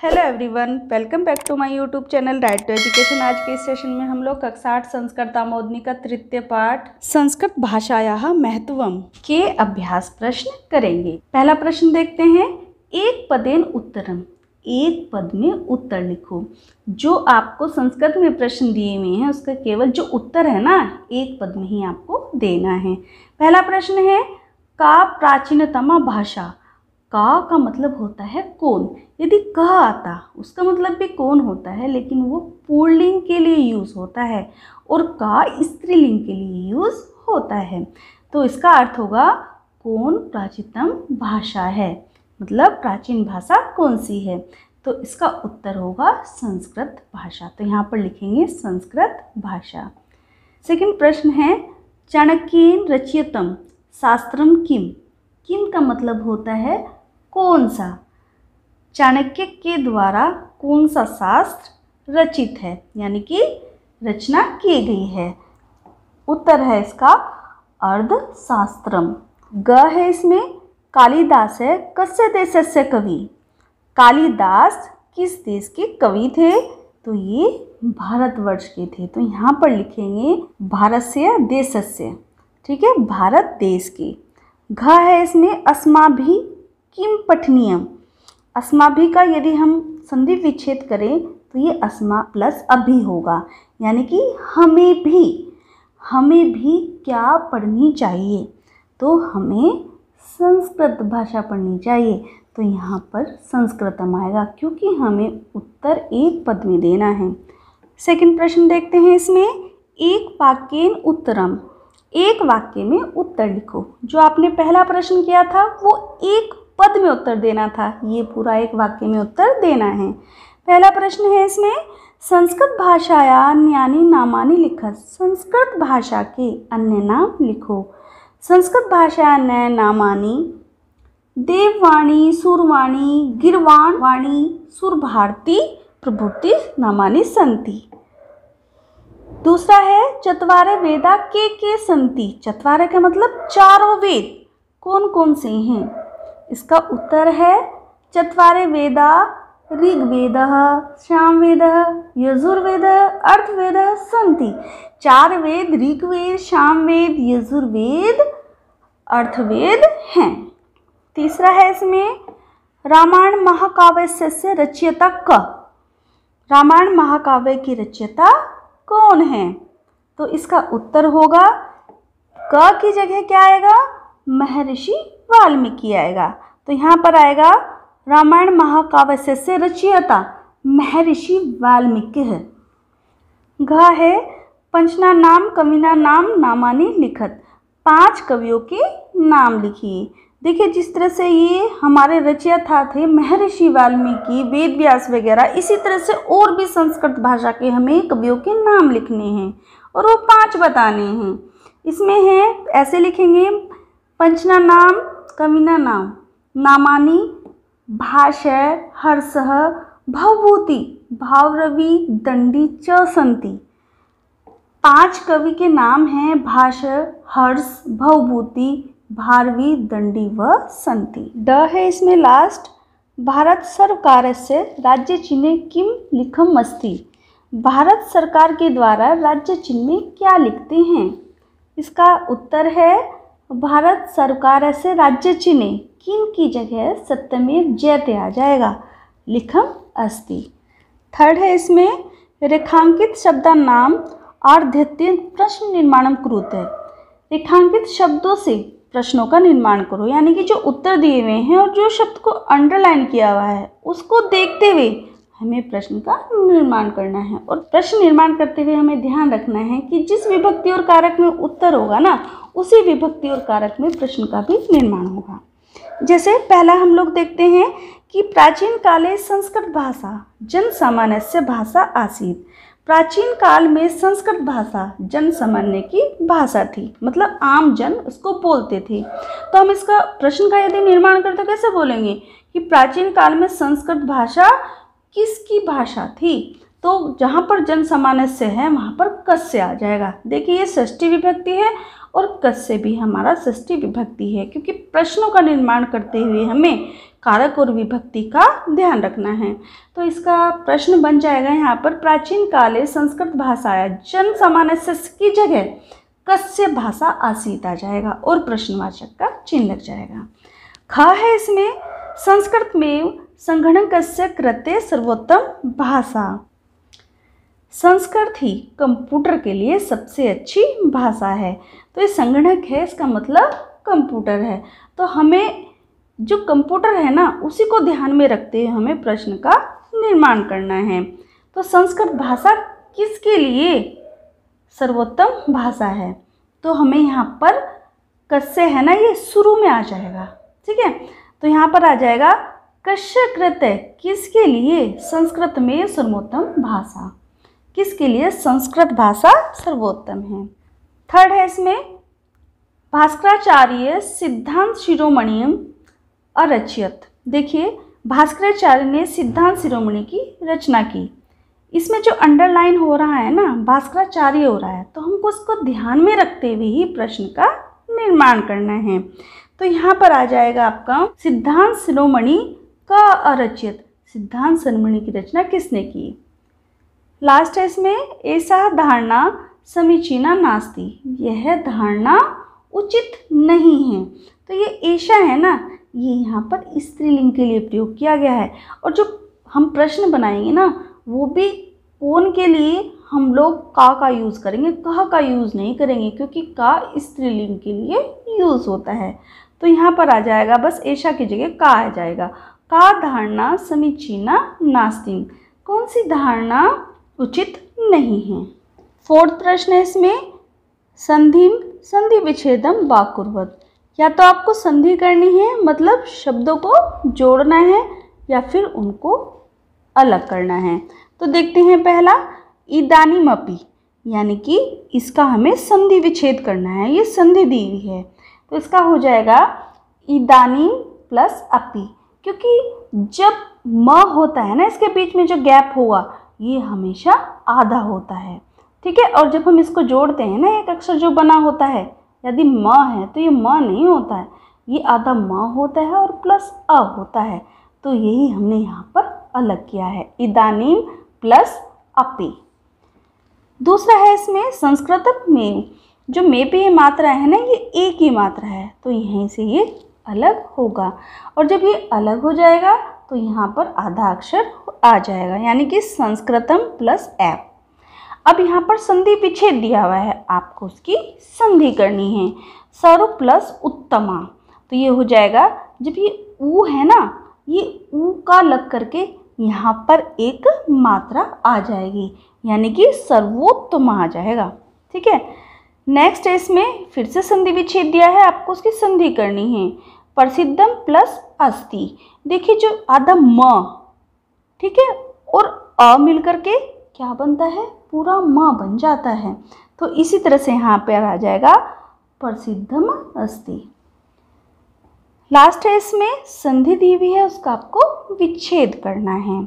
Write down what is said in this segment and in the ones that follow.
Hello everyone, welcome back to my YouTube channel right to education. आज के इस session में हम लोग कक्षा 8 संस्कृतामोदनी का तृतीय पाठ संस्कृत भाषायाः महत्वम के अभ्यास प्रश्न करेंगे। पहला प्रश्न देखते हैं। एक पदेन उत्तरम, एक पद में उत्तर लिखो। जो आपको संस्कृत में प्रश्न दिए हुए हैं उसका केवल जो उत्तर है ना, एक पद में ही आपको देना है। पहला प्रश्न है, का प्राचीनतमा भाषा। का मतलब होता है कौन। यदि क आता उसका मतलब भी कौन होता है, लेकिन वो पुल्लिंग के लिए यूज़ होता है और का स्त्रीलिंग के लिए यूज़ होता है। तो इसका अर्थ होगा कौन प्राचीनतम भाषा है, मतलब प्राचीन भाषा कौन सी है। तो इसका उत्तर होगा संस्कृत भाषा। तो यहाँ पर लिखेंगे संस्कृत भाषा। सेकंड प्रश्न है, चाणक्येन रचितम शास्त्रम किम। किम का मतलब होता है कौन सा। चाणक्य के द्वारा कौन सा शास्त्र रचित है, यानी कि रचना की गई है। उत्तर है इसका अर्थशास्त्रम। ग है इसमें, कालिदास है कस्य देशस्य कवि। कालिदास किस देश के कवि थे, तो ये भारतवर्ष के थे। तो यहाँ पर लिखेंगे भारतस्य देशस्य, ठीक है, भारत देश के। घ है इसमें, अस्माभि किम पठनीयम। अस्माभि का यदि हम संधि विच्छेद करें तो ये अस्मा प्लस अभि होगा, यानी कि हमें भी क्या पढ़नी चाहिए। तो हमें संस्कृत भाषा पढ़नी चाहिए। तो यहाँ पर संस्कृतम आएगा, क्योंकि हमें उत्तर एक पद में देना है। सेकंड प्रश्न देखते हैं इसमें, एक वाक्येन उत्तरम। एक वाक्य में उत्तर लिखो। जो आपने पहला प्रश्न किया था वो एक पद में उत्तर देना था, ये पूरा एक वाक्य में उत्तर देना है। पहला प्रश्न है इसमें, संस्कृत भाषाया अन्यानि नामानि लिखत। संस्कृत भाषा के अन्य नाम लिखो। संस्कृत भाषा अन्य नामानि देववाणी, सुरवाणी, गिरवाण वाणी, सुरभारती प्रभृति नामानि सन्ति। दूसरा है, चत्वारे वेदा के सन्ति। चत्वारे का मतलब चारों वेद कौन कौन से हैं। इसका उत्तर है चत्वारे वेदा ऋग्वेदः, सामवेदः, यजुर्वेदः, अर्थवेदः सन्ति। चार वेद ऋग्वेद, सामवेद, यजुर्वेद, अर्थवेद हैं। तीसरा है इसमें, रामायण महाकाव्य से रचयिता क। रामायण महाकाव्य की रचयिता कौन है, तो इसका उत्तर होगा क की जगह क्या आएगा, महर्षि वाल्मीकि आएगा। तो यहाँ पर आएगा रामायण महाकाव्य से रचयिता महर्षि वाल्मीकि है। घ है, पंचना नाम कविना नाम नामानि लिखत। 5 कवियों के नाम लिखिए। देखिए जिस तरह से ये हमारे रचयिता थे महर्षि वाल्मीकि, वेद व्यास वगैरह, इसी तरह से और भी संस्कृत भाषा के हमें कवियों के नाम लिखने हैं और वो 5 बताने हैं। इसमें है, ऐसे लिखेंगे, पंचना नाम कविना नाम नामानि भाषय हर्षः भवभूति भावरवि दंडी च सन्ति। 5 कवि के नाम हैं भाषय, हर्ष, भवभूति, भारवी, दंडी व सन्ति। ड है इसमें लास्ट, भारत सर्वकारस्य राज्य चिह्ने किम लिखम अस्ति। भारत सरकार के द्वारा राज्य चिन्ह में क्या लिखते हैं। इसका उत्तर है भारत सरकारस्य राज्य चिन्हे किम की जगह सत्यमेव जयते आ जाएगा, लिखम अस्ति। थर्ड है इसमें, रेखांकित शब्दा नाम अर्धद्वितीय प्रश्न निर्माणम कुरुते। रेखांकित शब्दों से प्रश्नों का निर्माण करो, यानी कि जो उत्तर दिए हुए हैं और जो शब्द को अंडरलाइन किया हुआ है उसको देखते हुए हमें प्रश्न का निर्माण करना है। और प्रश्न निर्माण करते हुए हमें ध्यान रखना है कि जिस विभक्ति और कारक में उत्तर होगा ना, उसी विभक्ति और कारक में प्रश्न का भी निर्माण होगा। जैसे पहला हम लोग देखते हैं कि प्राचीन काले संस्कृत भाषा जन सामान्यस्य भाषा आसीत्। प्राचीन काल में संस्कृत भाषा जन सामान्य की भाषा थी, मतलब आम जन उसको बोलते थे। तो हम इसका प्रश्न का यदि निर्माण करते कैसे बोलेंगे कि प्राचीन काल में संस्कृत भाषा किसकी भाषा थी। तो जहाँ पर जन सामान्य है वहाँ पर कस्य आ जाएगा। देखिए ये षष्ठी विभक्ति है और कस्य भी हमारा षष्ठी विभक्ति है, क्योंकि प्रश्नों का निर्माण करते हुए हमें कारक और विभक्ति का ध्यान रखना है। तो इसका प्रश्न बन जाएगा यहाँ पर, प्राचीन काले संस्कृत भाषाया जन सामान्य की जगह कस्य भाषा आसीत आ जाएगा और प्रश्नवाचक का चिन्ह लग जाएगा। ख है इसमें, संस्कृत में संगणकस्य कृते सर्वोत्तम भाषा। संस्कृत ही कंप्यूटर के लिए सबसे अच्छी भाषा है। तो ये संगणक है, इसका मतलब कंप्यूटर है। तो हमें जो कंप्यूटर है ना उसी को ध्यान में रखते हुए हमें प्रश्न का निर्माण करना है। तो संस्कृत भाषा किसके लिए सर्वोत्तम भाषा है? तो हमें यहाँ पर कस्य है ना, ये शुरू में आ जाएगा, ठीक है। तो यहाँ पर आ जाएगा कस्य कृते, किसके लिए? संस्कृत में सर्वोत्तम भाषा, किसके लिए? संस्कृत भाषा सर्वोत्तम है। थर्ड है इसमें, भास्कराचार्य सिद्धांत शिरोमणि अरचित। देखिए, भास्कराचार्य ने सिद्धांत शिरोमणि की रचना की। इसमें जो अंडरलाइन हो रहा है ना, भास्कराचार्य हो रहा है, तो हमको उसको ध्यान में रखते हुए ही प्रश्न का निर्माण करना है। तो यहाँ पर आ जाएगा आपका सिद्धांत शिरोमणि का अरचित, सिद्धांत शिरोमणि की रचना किसने की? लास्ट है इसमें, ऐसा धारणा समीचीना नास्ति, यह धारणा उचित नहीं है। तो ये ऐसा है ना, ये यहाँ पर स्त्रीलिंग के लिए प्रयोग किया गया है। और जो हम प्रश्न बनाएंगे ना वो भी कौन के लिए, हम लोग का यूज़ करेंगे, कह का यूज़ नहीं करेंगे, क्योंकि का स्त्रीलिंग के लिए यूज़ होता है। तो यहाँ पर आ जाएगा बस ऐसा की जगह का आ जाएगा। का धारणा समीचीना नास्ति, कौन सी धारणा उचित नहीं है। फोर्थ प्रश्न है इसमें, संधि विच्छेदम वाक्कुर्वत। या तो आपको संधि करनी है, मतलब शब्दों को जोड़ना है, या फिर उनको अलग करना है। तो देखते हैं पहला, इदानीमपि, यानी कि इसका हमें संधि विच्छेद करना है, ये संधि दी हुई है। तो इसका हो जाएगा इदानीम प्लस अपि, क्योंकि जब म होता है ना, इसके बीच में जो गैप होगा ये हमेशा आधा होता है, ठीक है। और जब हम इसको जोड़ते हैं ना, एक अक्षर जो बना होता है, यदि म है तो ये म नहीं होता है, ये आधा म होता है और प्लस अ होता है। तो यही हमने यहाँ पर अलग किया है, इदानीम प्लस अपि। दूसरा है इसमें, संस्कृत में जो में पे ये मात्रा है ना, ये एक ही मात्रा है, तो यहीं से ये अलग होगा। और जब ये अलग हो जाएगा तो यहाँ पर आधा अक्षर आ जाएगा, यानी कि संस्कृतम प्लस ऐप। अब यहाँ पर संधि विच्छेद दिया हुआ है, आपको उसकी संधि करनी है। सर्व प्लस उत्तमा, तो ये हो जाएगा, जब ये ऊ है ना, ये ऊ का लग करके यहाँ पर एक मात्रा आ जाएगी, यानी कि सर्वोत्तमा आ जाएगा, ठीक है। नेक्स्ट है इसमें फिर से संधि विच्छेद दिया है, आपको उसकी संधि करनी है। प्रसिद्धम प्लस अस्ति, देखिए जो आधा म, ठीक है, और अ मिल करके क्या बनता है, पूरा म बन जाता है। तो इसी तरह से यहाँ पर आ जाएगा प्रसिद्धम अस्ति। लास्ट है इसमें, संधि दी हुई है, उसका आपको विच्छेद करना है।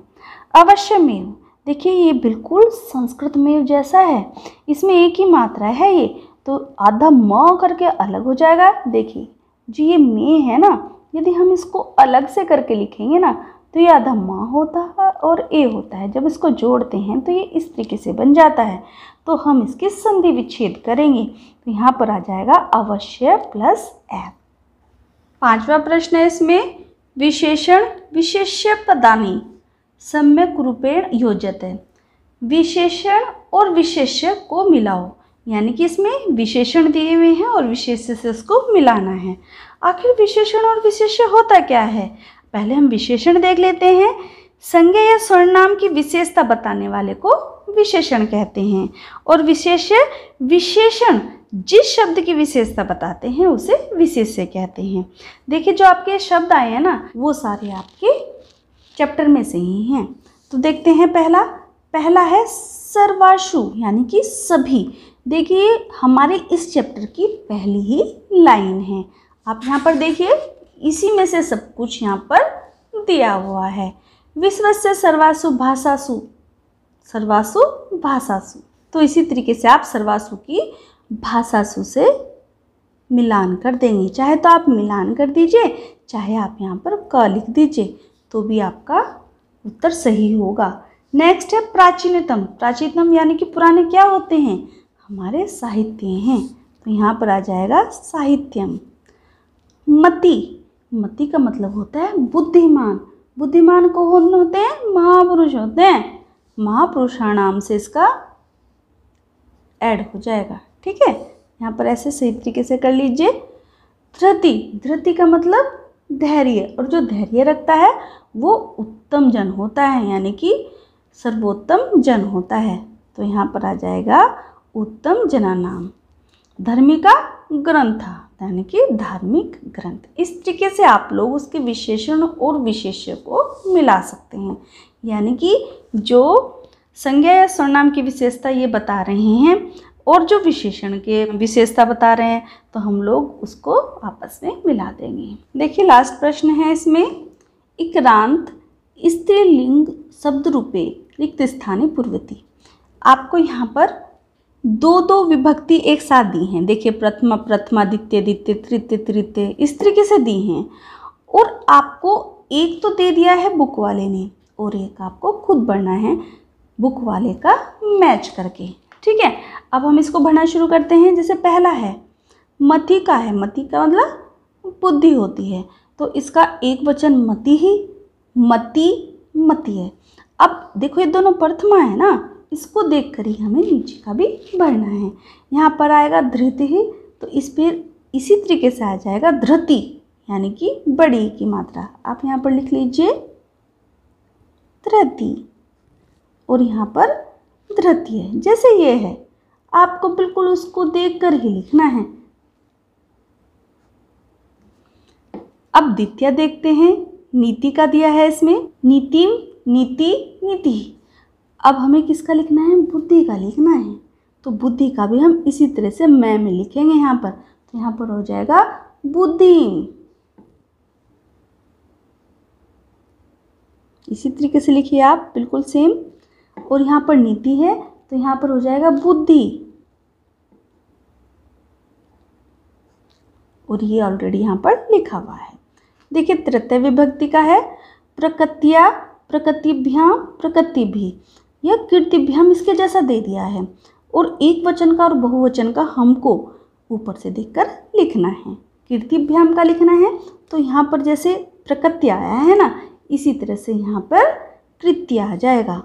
अवश्यमेव, देखिए ये बिल्कुल संस्कृत में जैसा है, इसमें एक ही मात्रा है ये, तो आधा म करके अलग हो जाएगा। देखिए जो ये में है ना, यदि हम इसको अलग से करके लिखेंगे ना तो ये आधा म होता है और ए होता है। जब इसको जोड़ते हैं तो ये इस तरीके से बन जाता है। तो हम इसकी संधि विच्छेद करेंगे, तो यहाँ पर आ जाएगा अवश्य प्लस ऐप। पांचवा प्रश्न है इसमें, विशेषण विशेष्य पदानि सम्यक रूपेण योज्यते। विशेषण और विशेष्य को मिलाओ, यानी कि इसमें विशेषण दिए हुए हैं और विशेष्य से उसको मिलाना है। आखिर विशेषण और विशेष्य होता क्या है? पहले हम विशेषण देख लेते हैं। संज्ञा या सर्वनाम की विशेषता बताने वाले को विशेषण कहते हैं, और विशेष्य विशेषण जिस शब्द की विशेषता बताते हैं उसे विशेष्य कहते हैं। देखिए जो आपके शब्द आए हैं ना, वो सारे आपके चैप्टर में से ही हैं। तो देखते हैं पहला है सर्वासु, यानी कि सभी। देखिए हमारे इस चैप्टर की पहली ही लाइन है, आप यहाँ पर देखिए, इसी में से सब कुछ यहाँ पर दिया हुआ है। विश्वस्य सर्वासु भाषासु, सर्वासु भाषासु। तो इसी तरीके से आप सर्वासु की भाषासु से मिलान कर देंगे। चाहे तो आप मिलान कर दीजिए, चाहे आप यहाँ पर क लिख दीजिए, तो भी आपका उत्तर सही होगा। नेक्स्ट है प्राचीनतम। प्राचीनतम यानी कि पुराने क्या होते हैं? हमारे साहित्य हैं, तो यहाँ पर आ जाएगा साहित्यम। मति, मति का मतलब होता है बुद्धिमान। बुद्धिमान कौन होते हैं? महापुरुष होते हैं। महापुरुषाणाम से इसका ऐड हो जाएगा। ठीक है, यहाँ पर ऐसे सही तरीके से कर लीजिए। धृति, धृति का मतलब धैर्य, और जो धैर्य रखता है वो उत्तम जन होता है, यानी कि सर्वोत्तम जन होता है। तो यहाँ पर आ जाएगा उत्तम जना नाम। धर्मिका ग्रंथा, यानी कि धार्मिक ग्रंथ। इस तरीके से आप लोग उसके विशेषण और विशेष्य को मिला सकते हैं, यानी कि जो संज्ञा या सर्वनाम की विशेषता ये बता रहे हैं और जो विशेषण के विशेषता बता रहे हैं, तो हम लोग उसको आपस में मिला देंगे। देखिए लास्ट प्रश्न है इसमें, इक्रांत स्त्रीलिंग शब्द रूपे रिक्त स्थाने पूर्वती। आपको यहाँ पर दो विभक्ति एक साथ दी हैं। देखिए प्रथमा प्रथमा, द्वितीय द्वितीय, तृतीय तृतीय, इस तरीके से दी हैं। और आपको एक तो दे दिया है बुक वाले ने, और एक आपको खुद भरना है बुक वाले का मैच करके। ठीक है, अब हम इसको भरना शुरू करते हैं। जैसे पहला है मति का है, मति का मतलब बुद्धि होती है, तो इसका एक वचन मति ही, मति मति है। अब देखो ये दोनों प्रथमा है ना, इसको देखकर ही हमें नीचे का भी भरना है। यहाँ पर आएगा धृति ही, तो इस पर इसी तरीके से आ जाएगा धृति, यानी कि बड़ी की मात्रा। आप यहाँ पर लिख लीजिए धृति, और यहाँ पर धृति है। जैसे ये है, आपको बिल्कुल उसको देखकर ही लिखना है। अब द्वितीय देखते हैं, नीति का दिया है इसमें, नीतिम, नीति, नीति। अब हमें किसका लिखना है? बुद्धि का लिखना है, तो बुद्धि का भी हम इसी तरह से मैं में लिखेंगे यहाँ पर। तो यहाँ पर हो जाएगा बुद्धिम। इसी तरीके से लिखिए आप, बिल्कुल सेम। और यहाँ पर नीति है, तो यहाँ पर हो जाएगा बुद्धि, और ये ऑलरेडी यहाँ पर लिखा हुआ है। देखिए तृतीय विभक्ति का है, प्रकृत्या, प्रकृतिभ्याम, प्रकृतिभि, या कीर्तिभ्याम इसके जैसा दे दिया है। और एक वचन का और बहुवचन का हमको ऊपर से देखकर लिखना है। कीर्तिभ्याम का लिखना है, तो यहाँ पर जैसे प्रकृत्या आया है ना, इसी तरह से यहाँ पर कृत्य आ जाएगा।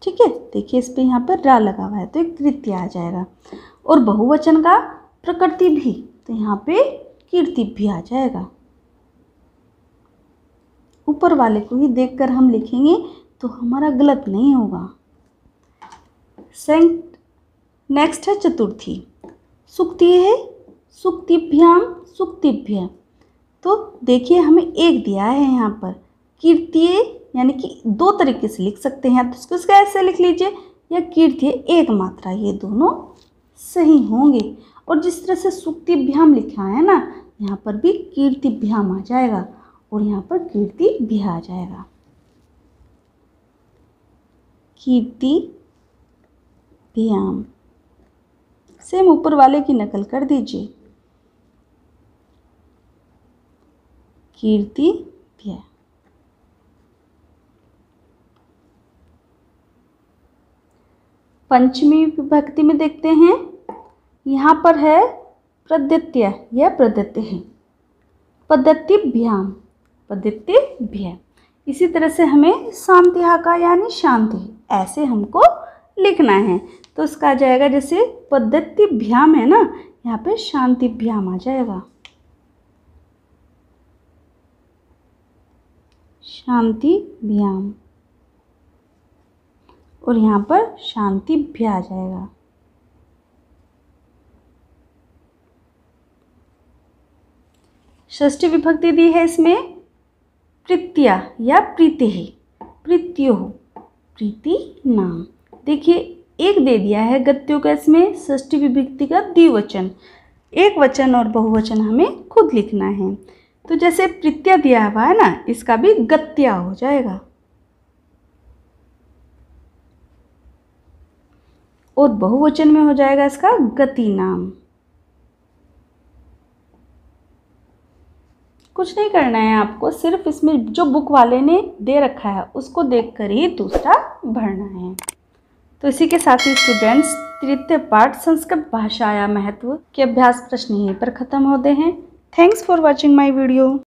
ठीक है, देखिए इस पे यहाँ पर रा लगा हुआ है, तो एक कृत्य आ जाएगा। और बहुवचन का प्रकृति भी, तो यहाँ पे कीर्ति भी आ जाएगा। ऊपर वाले को ही देखकर हम लिखेंगे तो हमारा गलत नहीं होगा। नेक्स्ट है चतुर्थी। सुक्ति है, सुक्तिभ्याम, सुक्तिभ्य। तो देखिए हमें एक दिया है यहाँ पर, कीर्तिये, यानी कि दो तरीके से लिख सकते हैं। तो इसको ऐसे लिख लीजिए, या कीर्तिये एक मात्रा, ये दोनों सही होंगे। और जिस तरह से सुक्तिभ्याम लिखा है ना, यहाँ पर भी कीर्तिभ्याम आ जाएगा, और यहाँ पर कीर्ति भी आ जाएगा। कीर्तिभ्याम, सेम ऊपर वाले की नकल कर दीजिए, कीर्तिभ्य। पंचमी विभक्ति में देखते हैं, यहाँ पर है प्रद्युत्य या प्रद्युत्य है, पद्धतिभ्याम, पद्धतिभ्य। इसी तरह से हमें शांतिहा का यानी शांति, ऐसे हमको लिखना है। तो इसका आ जाएगा, जैसे पद्धतिभ्याम है ना, यहाँ पे शांतिभ्याम आ जाएगा, शांतिभ्याम, और यहाँ पर शांतिभ्य आ जाएगा। षष्ठी विभक्ति दी है इसमें, प्रीत्या या प्रीति है, प्रीत्यो, प्रीति नाम। देखिए एक दे दिया है गत्यों का इसमें, षष्ठी विभक्ति का द्विवचन। एक वचन और बहुवचन हमें खुद लिखना है। तो जैसे प्रीत्या दिया हुआ है ना, इसका भी गत्या हो जाएगा। और बहुवचन में हो जाएगा इसका गति नाम। कुछ नहीं करना है आपको, सिर्फ इसमें जो बुक वाले ने दे रखा है उसको देखकर ही दूसरा भरना है। तो इसी के साथ ही स्टूडेंट्स तृतीय पाठ संस्कृत भाषाया महत्व के अभ्यास प्रश्न यहीं पर खत्म होते हैं। Thanks for watching my video.